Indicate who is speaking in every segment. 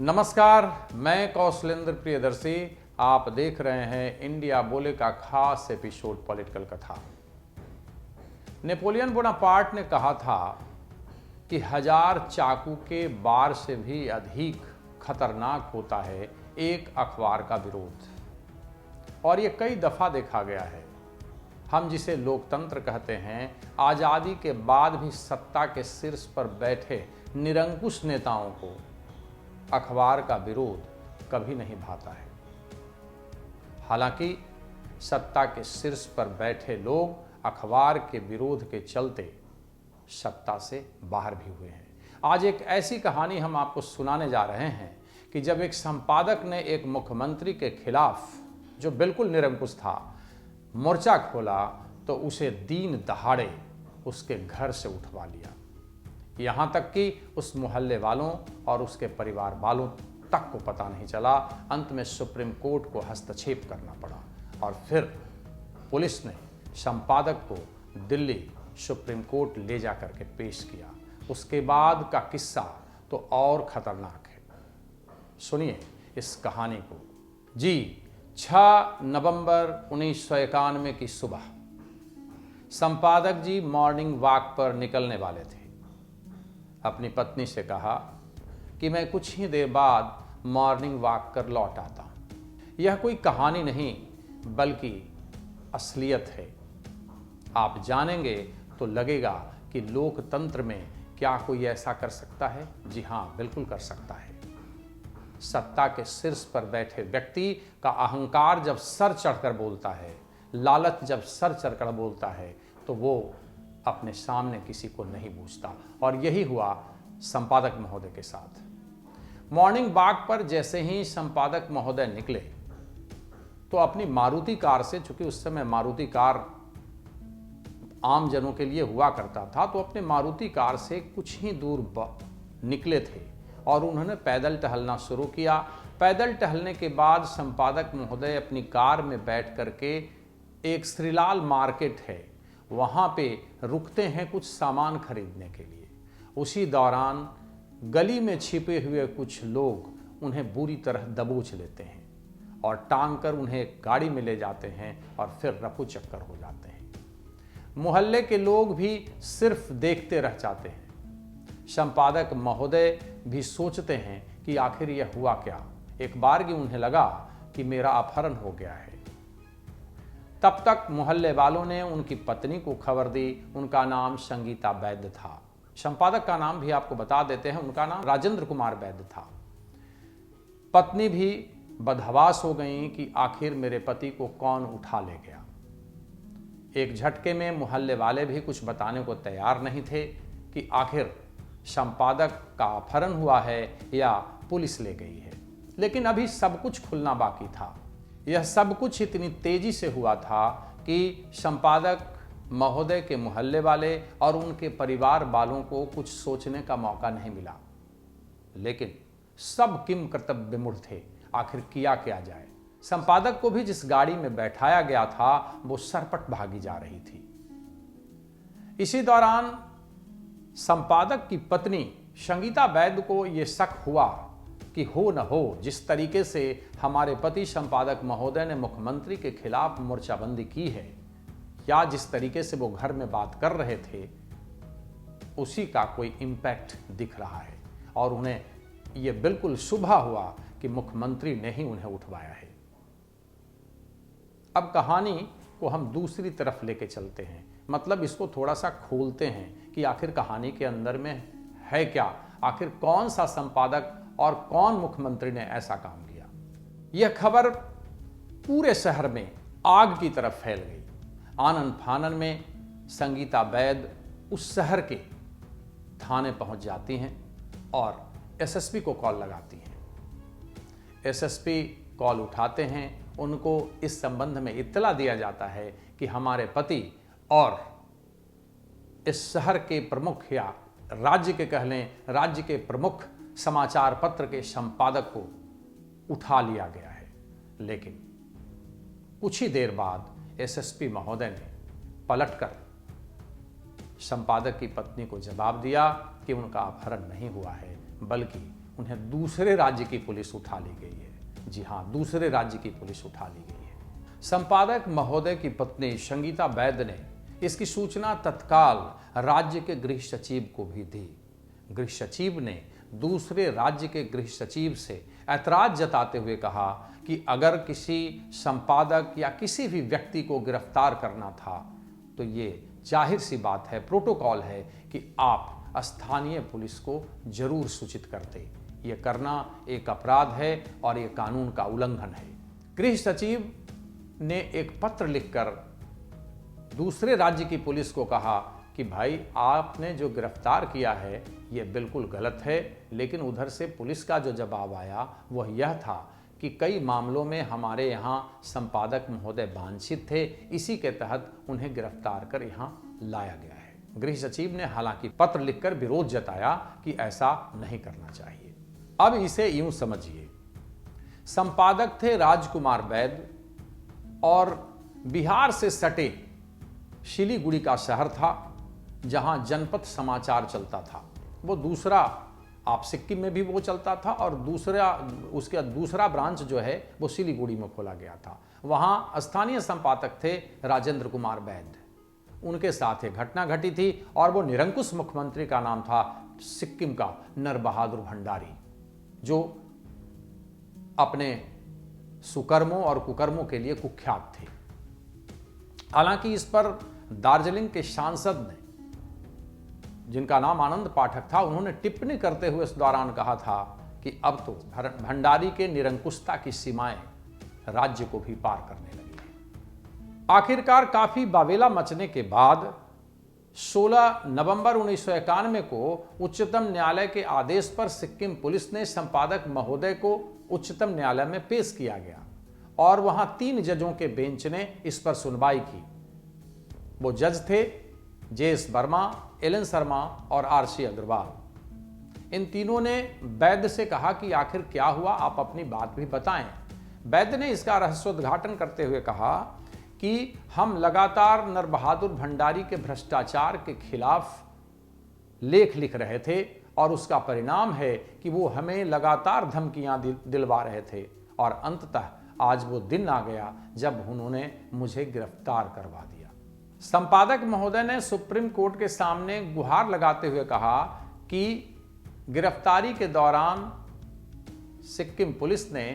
Speaker 1: नमस्कार, मैं कौशलेंद्र प्रियदर्शी। आप देख रहे हैं इंडिया बोले का खास एपिसोड पॉलिटिकल कथा। नेपोलियन बोनापार्ट ने कहा था कि 1000 चाकू के बार से भी अधिक खतरनाक होता है एक अखबार का विरोध, और ये कई दफा देखा गया है। हम जिसे लोकतंत्र कहते हैं, आज़ादी के बाद भी सत्ता के शीर्ष पर बैठे निरंकुश नेताओं को अखबार का विरोध कभी नहीं भाता है। हालांकि सत्ता के शीर्ष पर बैठे लोग अखबार के विरोध के चलते सत्ता से बाहर भी हुए हैं। आज एक ऐसी कहानी हम आपको सुनाने जा रहे हैं कि जब एक संपादक ने एक मुख्यमंत्री के खिलाफ, जो बिल्कुल निरंकुश था, मोर्चा खोला तो उसे दीन दहाड़े उसके घर से उठवा लिया। यहां तक कि उस मोहल्ले वालों और उसके परिवार वालों तक को पता नहीं चला। अंत में सुप्रीम कोर्ट को हस्तक्षेप करना पड़ा और फिर पुलिस ने संपादक को दिल्ली सुप्रीम कोर्ट ले जा करके पेश किया। उसके बाद का किस्सा तो और खतरनाक है। सुनिए इस कहानी को। जी, 6 नवंबर 1991 की सुबह संपादक जी मॉर्निंग वॉक पर निकलने वाले थे। अपनी पत्नी से कहा कि मैं कुछ ही देर बाद मॉर्निंग वॉक कर लौट आता हूं। यह कोई कहानी नहीं बल्कि असलियत है। आप जानेंगे तो लगेगा कि लोकतंत्र में क्या कोई ऐसा कर सकता है। जी हां, बिल्कुल कर सकता है। सत्ता के शीर्ष पर बैठे व्यक्ति का अहंकार जब सर चढ़कर बोलता है, लालच जब सर चढ़कर बोलता है, तो वो अपने सामने किसी को नहीं पूछता। और यही हुआ संपादक महोदय के साथ। मॉर्निंग वॉक पर जैसे ही संपादक महोदय निकले तो अपनी मारुति कार से, चूंकि उस समय मारुति कार आम जनों के लिए हुआ करता था, तो अपने मारुति कार से कुछ ही दूर निकले थे और उन्होंने पैदल टहलना शुरू किया। पैदल टहलने के बाद संपादक महोदय अपनी कार में बैठ करके एक श्रीलाल मार्केट है, वहाँ पे रुकते हैं कुछ सामान खरीदने के लिए। उसी दौरान गली में छिपे हुए कुछ लोग उन्हें बुरी तरह दबोच लेते हैं और टांग कर उन्हें गाड़ी में ले जाते हैं और फिर रफू चक्कर हो जाते हैं। मोहल्ले के लोग भी सिर्फ देखते रह जाते हैं। संपादक महोदय भी सोचते हैं कि आखिर यह हुआ क्या। एक बार कि उन्हें लगा कि मेरा अपहरण हो गया है। तब तक मोहल्ले वालों ने उनकी पत्नी को खबर दी। उनका नाम संगीता वैद्य था। संपादक का नाम भी आपको बता देते हैं, उनका नाम राजेंद्र कुमार वैद्य था। पत्नी भी बदहवास हो गई कि आखिर मेरे पति को कौन उठा ले गया। एक झटके में मोहल्ले वाले भी कुछ बताने को तैयार नहीं थे कि आखिर संपादक का अपहरण हुआ है या पुलिस ले गई है। लेकिन अभी सब कुछ खुलना बाकी था। यह सब कुछ इतनी तेजी से हुआ था कि संपादक महोदय के मोहल्ले वाले और उनके परिवार वालों को कुछ सोचने का मौका नहीं मिला। लेकिन सब किम कर्तव्य विमूढ़ थे। आखिर किया क्या जाए। संपादक को भी जिस गाड़ी में बैठाया गया था वो सरपट भागी जा रही थी। इसी दौरान संपादक की पत्नी संगीता वैद्य को यह शक हुआ कि हो न हो, जिस तरीके से हमारे पति संपादक महोदय ने मुख्यमंत्री के खिलाफ मोर्चाबंदी की है, या जिस तरीके से वो घर में बात कर रहे थे, उसी का कोई इम्पैक्ट दिख रहा है। और उन्हें यह बिल्कुल शुभा हुआ कि मुख्यमंत्री ने ही उन्हें उठवाया है। अब कहानी को हम दूसरी तरफ लेके चलते हैं, मतलब इसको थोड़ा सा खोलते हैं कि आखिर कहानी के अंदर में है क्या। आखिर कौन सा संपादक और कौन मुख्यमंत्री ने ऐसा काम किया। यह खबर पूरे शहर में आग की तरफ फैल गई। आनन फानन में संगीता वैद्य उस शहर के थाने पहुंच जाती हैं और एसएसपी को कॉल लगाती हैं। एसएसपी कॉल उठाते हैं। उनको इस संबंध में इत्तला दिया जाता है कि हमारे पति और इस शहर के प्रमुख, या राज्य के कह लें, राज्य के प्रमुख समाचार पत्र के संपादक को उठा लिया गया है। लेकिन कुछ ही देर बाद एसएसपी महोदय ने पलटकर संपादक की पत्नी को जवाब दिया कि उनका अपहरण नहीं हुआ है, बल्कि उन्हें दूसरे राज्य की पुलिस उठा ली गई है। जी हाँ, दूसरे राज्य की पुलिस उठा ली गई है। संपादक महोदय की पत्नी संगीता वैद्य ने इसकी सूचना तत्काल राज्य के गृह सचिव को भी दी। गृह सचिव ने दूसरे राज्य के गृह सचिव से ऐतराज जताते हुए कहा कि अगर किसी संपादक या किसी भी व्यक्ति को गिरफ्तार करना था तो ये जाहिर सी बात है, प्रोटोकॉल है कि आप स्थानीय पुलिस को जरूर सूचित करते। ये करना एक अपराध है और ये कानून का उल्लंघन है। गृह सचिव ने एक पत्र लिखकर दूसरे राज्य की पुलिस को कहा कि भाई, आपने जो गिरफ्तार किया है ये बिल्कुल गलत है, लेकिन उधर से पुलिस का जो जवाब आया वह यह था कि कई मामलों में हमारे यहाँ संपादक महोदय वांछित थे, इसी के तहत उन्हें गिरफ्तार कर यहाँ लाया गया है। गृह सचिव ने हालांकि पत्र लिखकर विरोध जताया कि ऐसा नहीं करना चाहिए। अब इसे यूं समझिए, संपादक थे राजकुमार वैद्य और बिहार से सटे सिलीगुड़ी का शहर था जहां जनपद समाचार चलता था। वो दूसरा, आप सिक्किम में भी वो चलता था और उसका दूसरा ब्रांच जो है वो सिलीगुड़ी में खोला गया था। वहां स्थानीय संपादक थे राजेंद्र कुमार वैद्य। उनके साथ एक घटना घटी थी और वो निरंकुश मुख्यमंत्री का नाम था सिक्किम का नरबहादुर भंडारी, जो अपने सुकर्मों और कुकर्मों के लिए कुख्यात थे। हालांकि इस पर दार्जिलिंग के सांसद ने, जिनका नाम आनंद पाठक था, उन्होंने टिप्पणी करते हुए इस दौरान कहा था कि अब तो भंडारी के निरंकुशता की सीमाएं राज्य को भी पार करने लगी है। आखिरकार काफी बावेला मचने के बाद 16 नवंबर 1991 को उच्चतम न्यायालय के आदेश पर सिक्किम पुलिस ने संपादक महोदय को उच्चतम न्यायालय में पेश किया गया और वहां 3 जजों के बेंच ने इस पर सुनवाई की। वो जज थे JS वर्मा, एलन शर्मा और RC अग्रवाल। इन तीनों ने वैद्य से कहा कि आखिर क्या हुआ, आप अपनी बात भी बताएं। वैद्य ने इसका रहस्योद्घाटन करते हुए कहा कि हम लगातार नरबहादुर भंडारी के भ्रष्टाचार के खिलाफ लेख लिख रहे थे और उसका परिणाम है कि वो हमें लगातार धमकियां दिलवा रहे थे और अंततः आज वो दिन आ गया जब उन्होंने मुझे गिरफ्तार करवा दिया। संपादक महोदय ने सुप्रीम कोर्ट के सामने गुहार लगाते हुए कहा कि गिरफ्तारी के दौरान सिक्किम पुलिस ने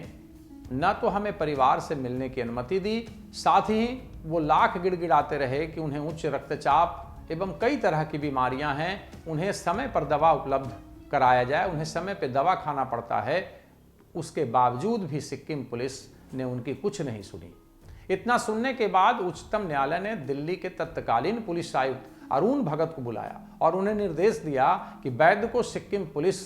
Speaker 1: न तो हमें परिवार से मिलने की अनुमति दी, साथ ही वो लाख गिड़गिड़ाते रहे कि उन्हें उच्च रक्तचाप एवं कई तरह की बीमारियां हैं, उन्हें समय पर दवा उपलब्ध कराया जाए, उन्हें समय पर दवा खाना पड़ता है। उसके बावजूद भी सिक्किम पुलिस ने उनकी कुछ नहीं सुनी। इतना सुनने के बाद उच्चतम न्यायालय ने दिल्ली के तत्कालीन पुलिस आयुक्त अरुण भगत को बुलाया और उन्हें निर्देश दिया कि वैद्य को सिक्किम पुलिस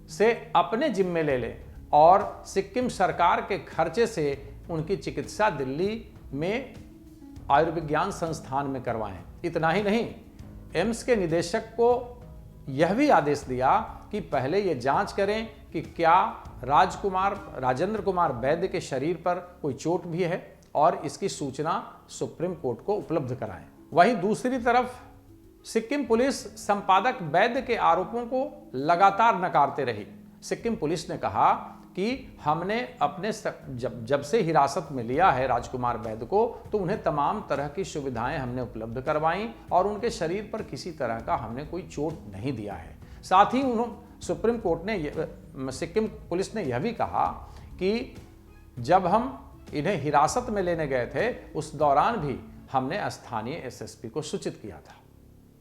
Speaker 1: से अपने जिम्मे ले ले और सिक्किम सरकार के खर्चे से उनकी चिकित्सा दिल्ली में आयुर्विज्ञान संस्थान में करवाएं। इतना ही नहीं, एम्स के निदेशक को यह भी आदेश दिया कि पहले ये जांच करें कि क्या राजेंद्र कुमार वैद्य के शरीर पर कोई चोट भी है और इसकी सूचना सुप्रीम कोर्ट को उपलब्ध कराएं। वहीं दूसरी तरफ सिक्किम पुलिस संपादक वैद्य के आरोपों को लगातार नकारते रही। सिक्किम पुलिस ने कहा कि हमने अपने जब से हिरासत में लिया है राजकुमार वैद्य को, तो उन्हें तमाम तरह की सुविधाएं हमने उपलब्ध करवाई और उनके शरीर पर किसी तरह का हमने कोई चोट नहीं दिया है। साथ ही सुप्रीम कोर्ट ने, सिक्किम पुलिस ने यह भी कहा कि जब हम इन्हें हिरासत में लेने गए थे उस दौरान भी हमने स्थानीय SSP को सूचित किया था।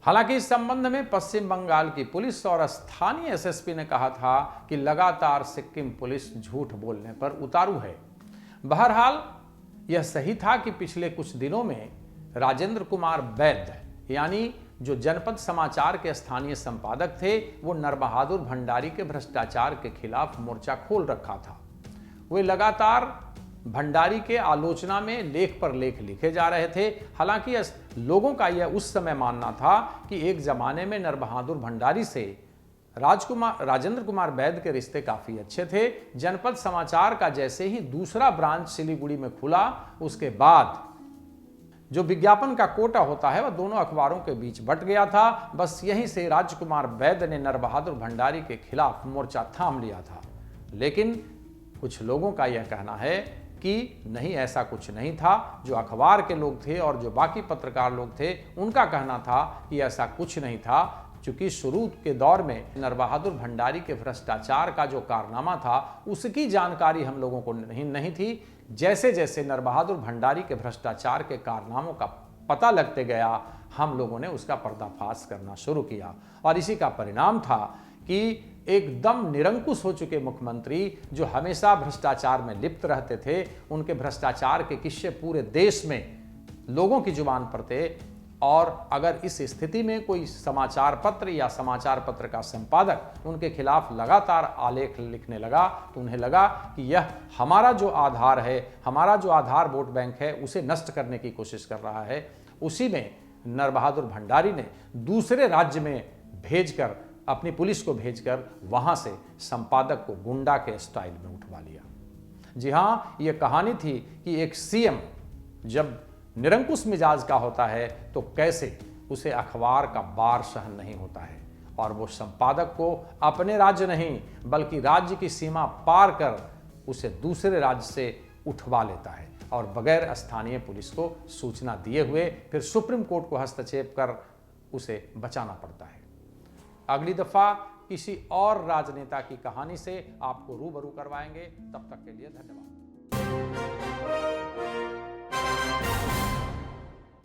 Speaker 1: हालांकि इस संबंध में पश्चिम बंगाल की पुलिस और स्थानीय SSP ने कहा था कि लगातार सिक्किम पुलिस झूठ बोलने पर उतारू है। बहरहाल यह सही था कि पिछले कुछ दिनों में राजेंद्र कुमार वैद्य, यानी जो जनपद समाचार के स्थानीय संपादक थे, वो नरबहादुर भंडारी के भ्रष्टाचार के खिलाफ मोर्चा खोल रखा था। वे लगातार भंडारी के आलोचना में लेख पर लेख लिखे जा रहे थे। हालांकि लोगों का यह उस समय मानना था कि एक जमाने में नरबहादुर भंडारी से राजेंद्र कुमार वैद्य के रिश्ते काफी अच्छे थे। जनपद समाचार का जैसे ही दूसरा ब्रांच सिलीगुड़ी में खुला, उसके बाद जो विज्ञापन का कोटा होता है वह दोनों अखबारों के बीच बंट गया था। बस यहीं से राजकुमार वैद्य ने नरबहादुर भंडारी के खिलाफ मोर्चा थाम लिया था। लेकिन कुछ लोगों का यह कहना है कि नहीं, ऐसा कुछ नहीं था। जो अखबार के लोग थे और जो बाकी पत्रकार लोग थे उनका कहना था कि ऐसा कुछ नहीं था, चूंकि शुरू के दौर में नरबहादुर भंडारी के भ्रष्टाचार का जो कारनामा था उसकी जानकारी हम लोगों को नहीं थी। जैसे जैसे नरबहादुर भंडारी के भ्रष्टाचार के कारनामों का पता लगते गया, हम लोगों ने उसका पर्दाफाश करना शुरू किया और इसी का परिणाम था कि एकदम निरंकुश हो चुके मुख्यमंत्री, जो हमेशा भ्रष्टाचार में लिप्त रहते थे, उनके भ्रष्टाचार के किस्से पूरे देश में लोगों की जुबान पर थे। और अगर इस स्थिति में कोई समाचार पत्र या समाचार पत्र का संपादक उनके खिलाफ लगातार आलेख लिखने लगा तो उन्हें लगा कि यह हमारा जो आधार है, हमारा जो आधार वोट बैंक है, उसे नष्ट करने की कोशिश कर रहा है। उसी में नरबहादुर भंडारी ने दूसरे राज्य में भेजकर, अपनी पुलिस को भेजकर वहां से संपादक को गुंडा के स्टाइल में उठवा लिया। जी हां, यह कहानी थी कि एक सीएम जब निरंकुश मिजाज का होता है तो कैसे उसे अखबार का बार सहन नहीं होता है और वो संपादक को अपने राज्य नहीं बल्कि राज्य की सीमा पार कर उसे दूसरे राज्य से उठवा लेता है और बगैर स्थानीय पुलिस को सूचना दिए हुए फिर सुप्रीम कोर्ट को हस्तक्षेप कर उसे बचाना पड़ता है। अगली दफा किसी और राजनेता की कहानी से आपको रूबरू करवाएंगे। तब तक के लिए धन्यवाद।